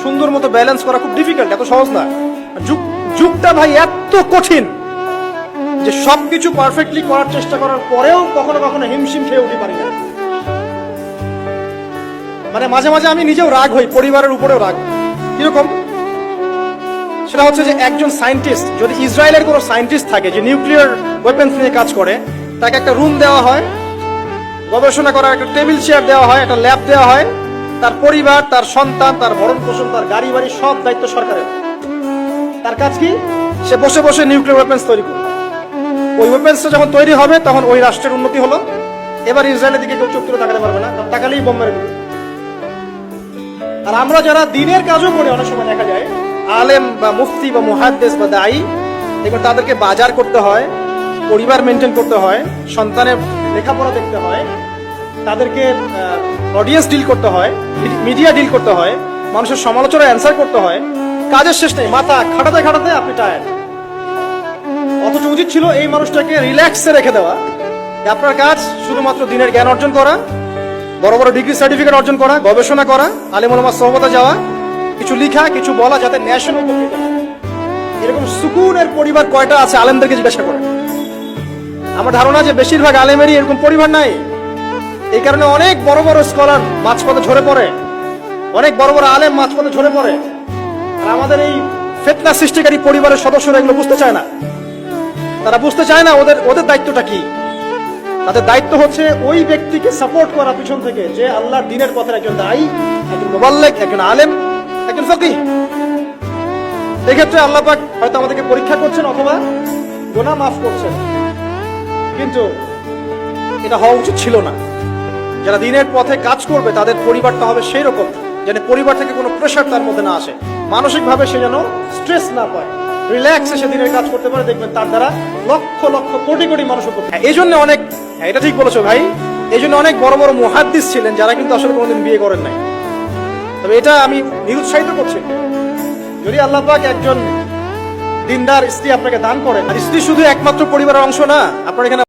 সুন্দর মতো ব্যালেন্স করা খুব ডিফিকাল্ট, এত সহজ না। যুগটা ভাই এত কঠিন যে সবকিছু পারফেক্টলি করার চেষ্টা করার পরেও কখনো কখনো হিমশিম খেয়ে উঠতে পারি না। মানে মাঝে মাঝে আমি নিজেও রাগ হই, পরিবারের উপরেও রাগ। কিরকম? সেটা হচ্ছে যে একজন সায়েন্টিস্ট, যদি ইসরায়েলের কোনো সায়েন্টিস্ট থাকে যে নিউক্লিয়ার ওয়েপেন্স নিয়ে কাজ করে, তাকে একটা রুম দেওয়া হয়, গবেষণা করার একটা টেবিল চেয়ার দেওয়া হয়, একটা ল্যাব দেওয়া হয়, তার পরিবার, তার সন্তান, তার ভরণ পোষণ, তার গাড়ি বাড়ি সব দায়িত্ব সরকারের। তার কাজ কি? সে বসে বসে নিউক্লিয়ার ওয়েপেন্স তৈরি করবে। ওই ওয়েপেন্সটা যখন তৈরি হবে তখন ওই রাষ্ট্রের উন্নতি হলো। এবার ইসরায়েলের দিকে কেউ চোখ তুলে তাকাতে পারবে না, তাকালেই বোম মেরে দিবে। আর আমরা যারা দিনের কাজও করি, অনেক সময় দেখা যায় আলেম বা মুফতি বা মুহাদ্দিস বা দায়ী, এবার তাদেরকে বাজার করতে হয়, পরিবার মেনটেন করতে হয়, সন্তানের লেখাপড়া দেখতে হয়, তাদেরকে অডিয়েন্স ডিল করতে হয়, মিডিয়া ডিল করতে হয়, মানুষের সমালোচনা অ্যান্সার করতে হয়। কাজের শেষ নেই, মাথা খাটাতে খাটাতে আপনি টায়ার্ড। অথচ উচিত ছিল এই মানুষটাকে রিল্যাক্সে রেখে দেওয়া। আপনার কাজ শুধুমাত্র দিনের জ্ঞান অর্জন করা, বড় বড় ডিগ্রি সার্টিফিকেট অর্জন করা, গবেষণা করা, আলেম ওলামার সোহবতে যাওয়া, কিছু লিখা, কিছু বলা, যাতে ন্যাশনাল উপকৃত হয়। এরকম সুকুনের পরিবার কয়টা আছে আলেমদেরকে জিজ্ঞাসা করে। আমার ধারণা যে বেশিরভাগ আলেমেরই এরকম পরিবার নাই। এই কারণে অনেক বড় বড় স্কলার মাঝপথে ঝরে পড়ে, অনেক বড় বড় আলেম মাঝপথে ঝরে পড়ে। আর আমাদের এই ফিতনা সৃষ্টিকারী পরিবারের সদস্যরা এগুলো বুঝতে চায় না। তারা বুঝতে চায় না ওদের দায়িত্বটা কি। তাদের দায়িত্ব হচ্ছে ওই ব্যক্তিকে সাপোর্ট করা পিছন থেকে, যে আল্লাহর দ্বীনের পথের একজন দায়ী, একজন মুবাল্লিগ, একজন আলেম, একজন ফকিহ। এক্ষেত্রে আল্লাহ পাক হয়তো আমাদেরকে পরীক্ষা করছেন অথবা গুনাহ মাফ করছেন, কিন্তু এটা হওয়া উচিত ছিল না। যারা দ্বীনের পথে কাজ করবে তাদের পরিবারটা হবে সেই রকম যেন পরিবার থেকে কোনো প্রেশার তার মধ্যে না আসে, মানসিকভাবে সে যেন স্ট্রেস না পায়, রিল্যাক্সে সে দিনের কাজ করতে পারে। দেখবেন তার দ্বারা লক্ষ লক্ষ কোটি কোটি মানুষ উপকৃত। এই জন্য অনেক, এটা ঠিক বলেছো ভাই, এই জন্য অনেক বড় বড় মুহাদ্দিস ছিলেন যারা কিন্তু আসলে কোনোদিন বিয়ে করেন নাই। তবে এটা আমি নিরুৎসাহিত করছি। যদি আল্লাহ পাক একজন দিনদার স্ত্রী আপনাকে দান করেন, আর স্ত্রী শুধু একমাত্র পরিবারের অংশ না, আপনার এখানে